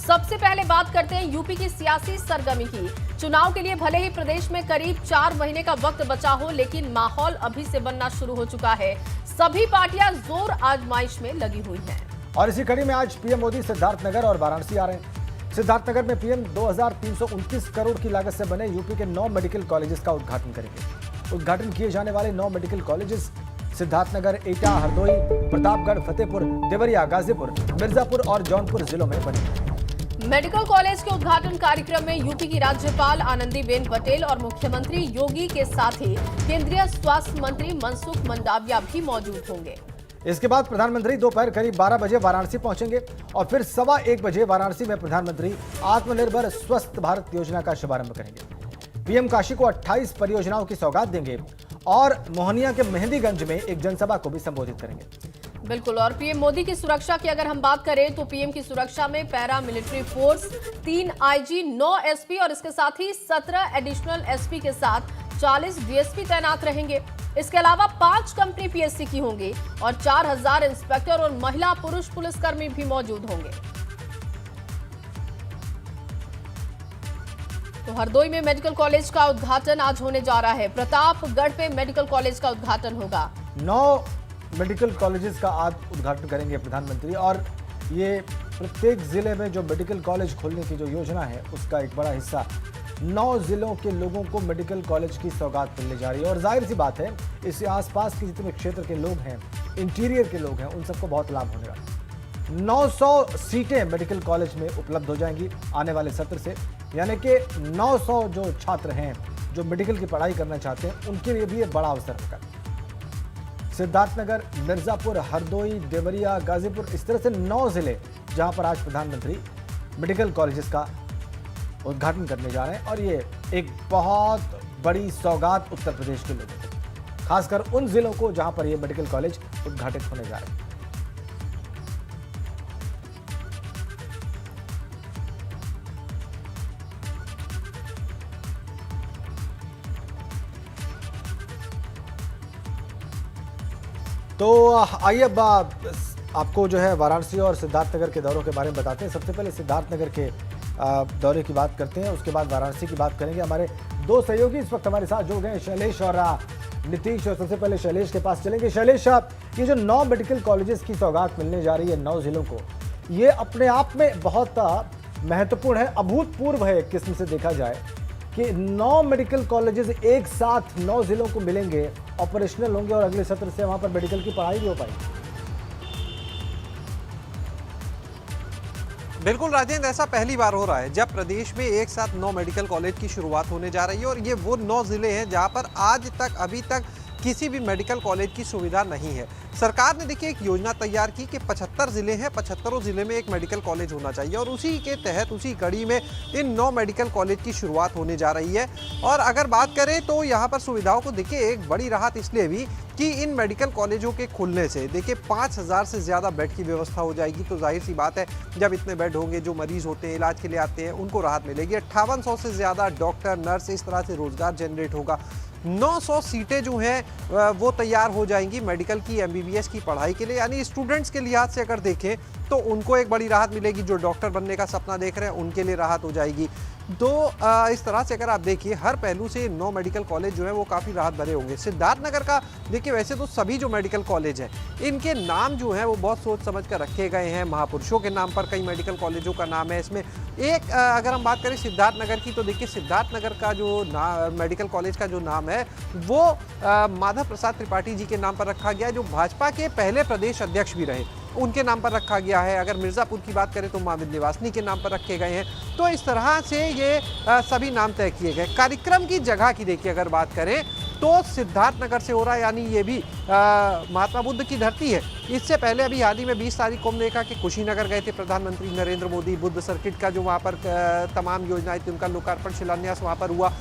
सबसे पहले बात करते हैं यूपी की सियासी सरगर्मी की। चुनाव के लिए भले ही प्रदेश में करीब 4 महीने का वक्त बचा हो, लेकिन माहौल अभी से बनना शुरू हो चुका है। सभी पार्टियां जोर आजमाइश में लगी हुई हैं। और इसी कड़ी में आज पीएम मोदी सिद्धार्थनगर और वाराणसी आ रहे हैं। सिद्धार्थनगर में पीएम 2329 करोड़ की लागत से बने यूपी के 9 मेडिकल कॉलेजेस का उद्घाटन करेंगे। उद्घाटन किए जाने वाले 9 मेडिकल कॉलेजेस सिद्धार्थनगर, एटा, हरदोई, प्रतापगढ़, फतेहपुर, देवरिया, गाजीपुर, मिर्जापुर और जौनपुर जिलों में बनेंगे। मेडिकल कॉलेज के उद्घाटन कार्यक्रम में यूपी की राज्यपाल आनंदीबेन पटेल और मुख्यमंत्री योगी के साथ ही केंद्रीय स्वास्थ्य मंत्री मनसुख मंडाविया भी मौजूद होंगे। इसके बाद प्रधानमंत्री दोपहर करीब 12 बजे वाराणसी पहुंचेंगे और फिर 1:15 बजे वाराणसी में प्रधानमंत्री आत्मनिर्भर स्वस्थ भारत योजना का शुभारंभ करेंगे। पीएम काशी को 28 परियोजनाओं की सौगात देंगे और मोहनिया के मेहंदीगंज में एक जनसभा को भी संबोधित करेंगे। बिल्कुल। और पीएम मोदी की सुरक्षा की अगर हम बात करें तो पीएम की सुरक्षा में para military force, 3 IG, 9 SP और इसके साथ ही 17 एडिशनल एसपी के साथ 40 डीएसपी तैनात रहेंगे। इसके अलावा 5 कंपनी पीएससी की होंगी और 4000 इंस्पेक्टर और महिला पुरुष पुलिसकर्मी भी मौजूद होंगे। तो हरदोई में मेडिकल कॉलेज का उद्घाटन आज होने जा रहा है। प्रतापगढ़ पे मेडिकल कॉलेज का उद्घाटन होगा। 9 मेडिकल कॉलेजेस का आज उद्घाटन करेंगे प्रधानमंत्री और ये प्रत्येक जिले में जो मेडिकल कॉलेज खोलने की जो योजना है उसका एक बड़ा हिस्सा 9 जिलों के लोगों को मेडिकल कॉलेज की सौगात मिलने जा रही है। और जाहिर सी बात है, इससे आसपास के जितने क्षेत्र के लोग हैं, इंटीरियर के लोग हैं, उन सबको बहुत लाभ होने वाला है। 900 सीटें मेडिकल कॉलेज में उपलब्ध हो जाएंगी आने वाले सत्र से, यानी कि 900 जो छात्र हैं जो मेडिकल की पढ़ाई करना चाहते हैं उनके लिए भी ये बड़ा अवसर होगा। सिद्धार्थनगर, मिर्जापुर, हरदोई, देवरिया, गाजीपुर, इस तरह से 9 जिले जहां पर आज प्रधानमंत्री मेडिकल कॉलेजेस का उद्घाटन करने जा रहे हैं। और ये एक बहुत बड़ी सौगात उत्तर प्रदेश के लोगों को, खासकर उन जिलों को जहां पर ये मेडिकल कॉलेज उद्घाटित होने जा रहे हैं। तो आइए अब आपको जो है वाराणसी और सिद्धार्थनगर के दौरों के बारे में बताते हैं। सबसे पहले सिद्धार्थनगर के दौरे की बात करते हैं, उसके बाद वाराणसी की बात करेंगे। हमारे 2 सहयोगी इस वक्त हमारे साथ जुड़ गए, शैलेश और नीतीश। और सबसे पहले शैलेश के पास चलेंगे। शैलेश, ये जो 9 मेडिकल कॉलेजेस की सौगात मिलने जा रही है 9 जिलों को, ये अपने आप में बहुत महत्वपूर्ण है, अभूतपूर्व है एक किस्म से देखा जाए कि 9 मेडिकल कॉलेजेस एक साथ 9 जिलों को मिलेंगे, ऑपरेशनल होंगे और अगले सत्र से वहां पर मेडिकल की पढ़ाई भी हो पाएगी। बिल्कुल राजेंद्र, ऐसा पहली बार हो रहा है जब प्रदेश में एक साथ 9 मेडिकल कॉलेज की शुरुआत होने जा रही है। और ये वो 9 जिले हैं जहां पर आज तक अभी तक किसी भी मेडिकल कॉलेज की सुविधा नहीं है। सरकार ने देखिए एक योजना तैयार की कि 75 जिले हैं, 75 जिले में एक मेडिकल कॉलेज होना चाहिए और उसी के तहत उसी कड़ी में इन 9 मेडिकल कॉलेज की शुरुआत होने जा रही है। और अगर बात करें तो यहाँ पर सुविधाओं को देखिए एक बड़ी राहत इसलिए भी कि इन मेडिकल कॉलेजों के खुलने से देखिए 5000 से ज़्यादा बेड की व्यवस्था हो जाएगी। तो जाहिर सी बात है, जब इतने बेड होंगे, जो मरीज होते हैं, इलाज के लिए आते हैं, उनको राहत मिलेगी। 5800 से ज़्यादा डॉक्टर, नर्स, इस तरह से रोजगार जनरेट होगा। 900 सीटें जो हैं वो तैयार हो जाएंगी मेडिकल की, एमबीबीएस की पढ़ाई के लिए। यानी स्टूडेंट्स के लिहाज से अगर देखें तो उनको एक बड़ी राहत मिलेगी। जो डॉक्टर बनने का सपना देख रहे हैं उनके लिए राहत हो जाएगी। तो इस तरह से अगर आप देखिए हर पहलू से 9 मेडिकल कॉलेज जो है वो काफ़ी राहत भरे होंगे। सिद्धार्थनगर का देखिए वैसे तो सभी जो मेडिकल कॉलेज हैं इनके नाम जो है वो बहुत सोच समझ कर रखे गए हैं। महापुरुषों के नाम पर कई मेडिकल कॉलेजों का नाम है। इसमें एक अगर हम बात करें सिद्धार्थनगर की, तो देखिए सिद्धार्थनगर का जो मेडिकल कॉलेज का जो नाम है वो माधव प्रसाद त्रिपाठी जी के नाम पर रखा गया, जो भाजपा के पहले प्रदेश अध्यक्ष भी रहे, उनके नाम पर रखा गया है। अगर मिर्ज़ापुर की बात करें तो मां विंध्यवासिनी के नाम पर रखे गए हैं। तो इस तरह से ये सभी नाम तय किए गए। कार्यक्रम की जगह की देखिए अगर बात करें तो सिद्धार्थनगर से हो रहा है, यानी ये भी महात्मा बुद्ध की धरती है। इससे पहले अभी हाल ही में 20 तारीख को हमने देखा कि कुशीनगर गए थे प्रधानमंत्री नरेंद्र मोदी। बुद्ध सर्किट का जो वहाँ पर तमाम योजनाएं थी उनका लोकार्पण शिलान्यास वहाँ पर हुआ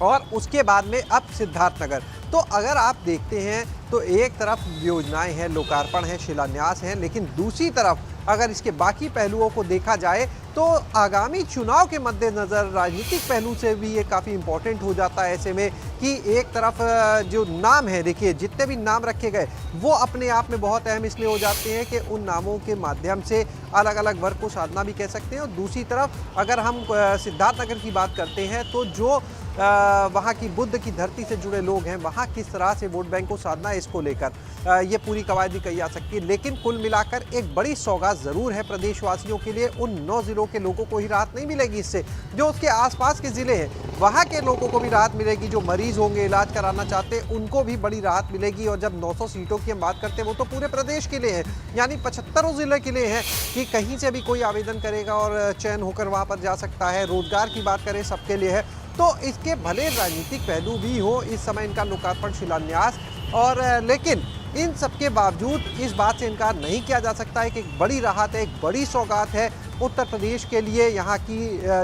और उसके बाद में अब सिद्धार्थनगर। तो अगर आप देखते हैं तो एक तरफ योजनाएं हैं, लोकार्पण है, शिलान्यास हैं, लेकिन दूसरी तरफ अगर इसके बाकी पहलुओं को देखा जाए तो आगामी चुनाव के मद्देनज़र राजनीतिक पहलू से भी ये काफ़ी इम्पोर्टेंट हो जाता है ऐसे में कि एक तरफ जो नाम है, देखिए जितने भी नाम रखे गए वो अपने आप में बहुत अहम इसलिए हो जाते हैं कि उन नामों के माध्यम से अलग अलग वर्ग को साधना भी कह सकते हैं। और दूसरी तरफ अगर हम सिद्धार्थनगर की बात करते हैं तो जो वहाँ की बुद्ध की धरती से जुड़े लोग हैं, वहाँ किस तरह से वोट बैंक को साधना है इसको लेकर ये पूरी कवायद भी कही जा सकती है। लेकिन कुल मिलाकर एक बड़ी सौगात ज़रूर है प्रदेशवासियों के लिए। उन 9 ज़िलों के लोगों को ही राहत नहीं मिलेगी इससे, जो उसके आसपास के ज़िले हैं वहाँ के लोगों को भी राहत मिलेगी। जो मरीज़ होंगे, इलाज कराना चाहते हैं, उनको भी बड़ी राहत मिलेगी। और जब 900 सीटों की हम बात करते हैं वो तो पूरे प्रदेश के लिए है, यानी 75 ज़िले के लिए है कि कहीं से भी कोई आवेदन करेगा और चयन होकर वहाँ पर जा सकता है। रोजगार की बात करें सबके लिए है। तो इसके भले राजनीतिक पहलू भी हो इस समय इनका लोकार्पण शिलान्यास, और लेकिन इन सबके बावजूद इस बात से इनकार नहीं किया जा सकता है कि एक बड़ी राहत है, एक बड़ी सौगात है उत्तर प्रदेश के लिए। यहाँ की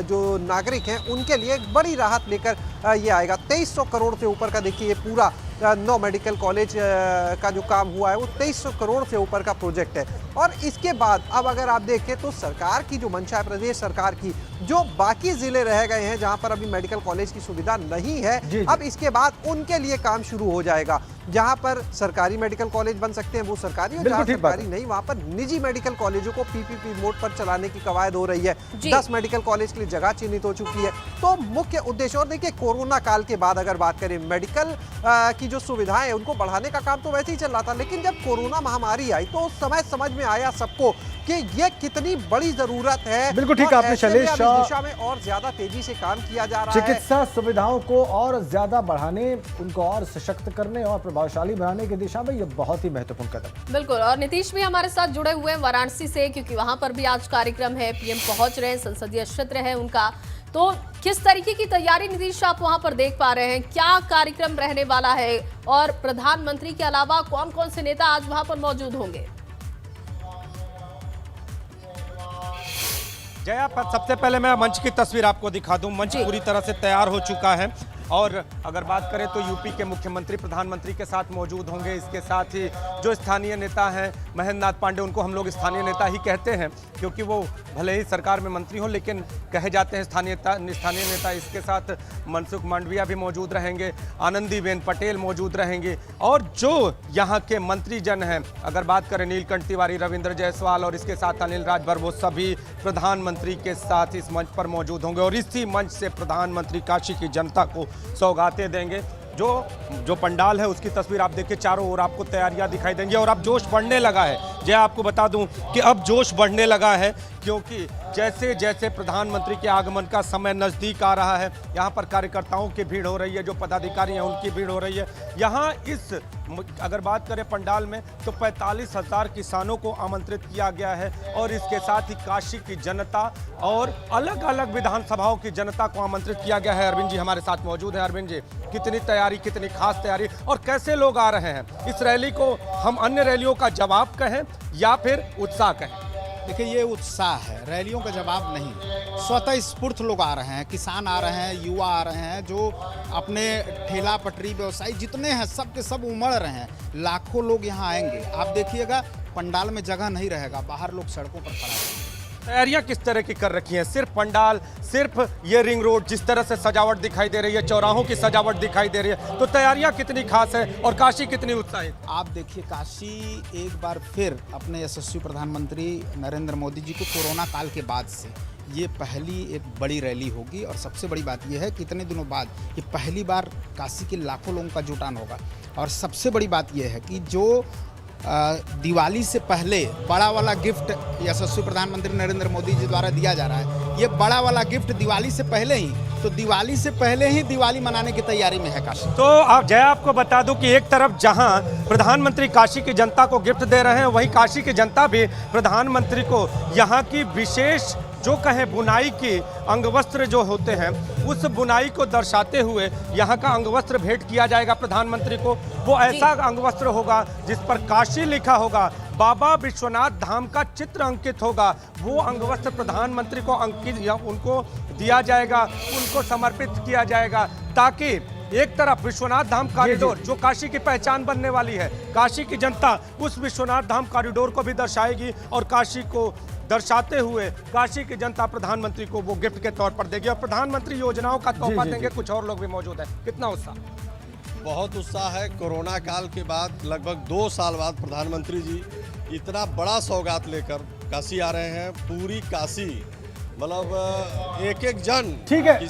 जो नागरिक हैं उनके लिए एक बड़ी राहत लेकर ये आएगा। 2300 करोड़ से ऊपर का देखिए ये पूरा 9 मेडिकल कॉलेज का जो काम हुआ है वो 2300 करोड़ से ऊपर का प्रोजेक्ट है। और इसके बाद अब अगर आप देखें तो सरकार की जो मंशा है, प्रदेश सरकार की, जो बाकी ज़िले रह गए हैं जहाँ पर अभी मेडिकल कॉलेज की सुविधा नहीं है, अब इसके बाद उनके लिए काम शुरू हो जाएगा। जहाँ पर सरकारी मेडिकल कॉलेज बन सकते हैं वो सरकारी, और जहाँ सरकारी नहीं वहाँ पर निजी मेडिकल कॉलेजों को पीपीपी मोड पर चलाने की कवायद हो रही है। 10 मेडिकल कॉलेज के लिए जगह चिन्हित हो चुकी है। तो मुख्य उद्देश्य, और देखिए कोरोना काल के बाद अगर बात करें मेडिकल की जो सुविधाएं हैं उनको बढ़ाने का काम तो वैसे ही चल रहा था, लेकिन जब कोरोना महामारी आई तो उस समय समझ में आया सबको कि ये कितनी बड़ी जरूरत है। बिल्कुल ठीक आपने शैलेश, इस दिशा में और ज्यादा तेजी से काम किया जा रहा है। चिकित्सा सुविधाओं को और ज्यादा बढ़ाने, उनको और सशक्त करने और प्रभावशाली बनाने की दिशा में ये बहुत ही महत्वपूर्ण कदम। बिल्कुल, और नीतीश भी हमारे साथ जुड़े हुए हैं वाराणसी से, क्योंकि वहां पर भी आज कार्यक्रम है, पीएम पहुंच रहे हैं, संसदीय क्षेत्र है उनका। तो किस तरीके की तैयारी नीतीश आप वहां पर देख पा रहे हैं, क्या कार्यक्रम रहने वाला है, और प्रधानमंत्री के अलावा कौन कौन से नेता आज वहां पर मौजूद होंगे? जया, सबसे पहले मैं मंच की तस्वीर आपको दिखा दूं। मंच पूरी तरह से तैयार हो चुका है, और अगर बात करें तो यूपी के मुख्यमंत्री प्रधानमंत्री के साथ मौजूद होंगे। इसके साथ ही जो स्थानीय नेता हैं महेंद्र नाथ पांडे, उनको हम लोग स्थानीय नेता ही कहते हैं क्योंकि वो भले ही सरकार में मंत्री हों लेकिन कहे जाते हैं स्थानीय नेता। इसके साथ मनसुख मांडविया भी मौजूद रहेंगे, आनंदीबेन पटेल मौजूद रहेंगे, और जो यहाँ के मंत्रीजन हैं, अगर बात करें नीलकंठ तिवारी, रविंद्र जायसवाल और इसके साथ अनिल राजभर, वो सभी प्रधानमंत्री के साथ इस मंच पर मौजूद होंगे। और इसी मंच से प्रधानमंत्री काशी की जनता को सौगातें देंगे। जो पंडाल है उसकी तस्वीर आप देखिए, चारों ओर आपको तैयारियां दिखाई देंगी और अब जोश बढ़ने लगा है। जय, आपको बता दूं कि अब जोश बढ़ने लगा है क्योंकि जैसे जैसे प्रधानमंत्री के आगमन का समय नज़दीक आ रहा है, यहाँ पर कार्यकर्ताओं की भीड़ हो रही है, जो पदाधिकारी हैं उनकी भीड़ हो रही है। यहाँ इस अगर बात करें पंडाल में तो 45,000 किसानों को आमंत्रित किया गया है, और इसके साथ ही काशी की जनता और अलग अलग विधानसभाओं की जनता को आमंत्रित किया गया है। अरविंद जी हमारे साथ मौजूद हैं। अरविंद जी, कितनी तैयारी, कितनी खास तैयारी, और कैसे लोग आ रहे हैं इस रैली को? हम अन्य रैलियों का जवाब कहें या फिर उत्साह कहें? देखिए, ये उत्साह है, रैलियों का जवाब नहीं। स्वतः स्फूर्त लोग आ रहे हैं, किसान आ रहे हैं, युवा आ रहे हैं, जो अपने ठेला पटरी व्यवसायी जितने हैं सब के सब उमड़ रहे हैं। लाखों लोग यहाँ आएंगे। आप देखिएगा पंडाल में जगह नहीं रहेगा, बाहर लोग सड़कों पर खड़ा रहेंगे। तैयारियां किस तरह की कर रखी हैं? सिर्फ पंडाल, सिर्फ ये रिंग रोड जिस तरह से सजावट दिखाई दे रही है, चौराहों की सजावट दिखाई दे रही है, तो तैयारियां कितनी खास है और काशी कितनी उत्साहित? आप देखिए, काशी एक बार फिर अपने यशस्वी प्रधानमंत्री नरेंद्र मोदी जी को कोरोना काल के बाद से ये पहली एक बड़ी रैली होगी। और सबसे बड़ी बात यह है कि इतने दिनों बाद ये पहली बार काशी के लाखों लोगों का जुटान होगा। और सबसे बड़ी बात यह है कि जो दिवाली से पहले बड़ा वाला गिफ्ट यशस्वी प्रधानमंत्री नरेंद्र मोदी जी द्वारा दिया जा रहा है, ये बड़ा वाला गिफ्ट दिवाली से पहले ही, तो दिवाली से पहले ही दिवाली मनाने की तैयारी में है काशी। तो आप जया, आपको बता दूं कि एक तरफ जहां प्रधानमंत्री काशी की जनता को गिफ्ट दे रहे हैं, वहीं काशी की जनता भी प्रधानमंत्री को यहाँ की विशेष जो कहें बुनाई की अंगवस्त्र जो होते हैं, उस बुनाई को दर्शाते हुए यहाँ का अंगवस्त्र भेंट किया जाएगा प्रधानमंत्री को। वो ऐसा अंगवस्त्र होगा जिस पर काशी लिखा होगा, बाबा विश्वनाथ धाम का चित्र अंकित होगा। वो अंगवस्त्र प्रधानमंत्री को अंकित या उनको दिया जाएगा, उनको समर्पित किया जाएगा, ताकि एक तरफ विश्वनाथ धाम कॉरिडोर जो काशी की पहचान बनने वाली है, काशी की जनता उस विश्वनाथ धाम कॉरिडोर को भी दर्शाएगी और काशी को दर्शाते हुए काशी की जनता प्रधानमंत्री को वो गिफ्ट के तौर पर देगी और प्रधानमंत्री योजनाओं का तोहफा जी, देंगे। जी। कुछ और लोग भी मौजूद हैं। कितना उत्साह? बहुत उत्साह है। कोरोना काल के बाद लगभग 2 साल बाद प्रधानमंत्री जी इतना बड़ा सौगात लेकर काशी आ रहे हैं। पूरी काशी मतलब एक एक जन ठीक है।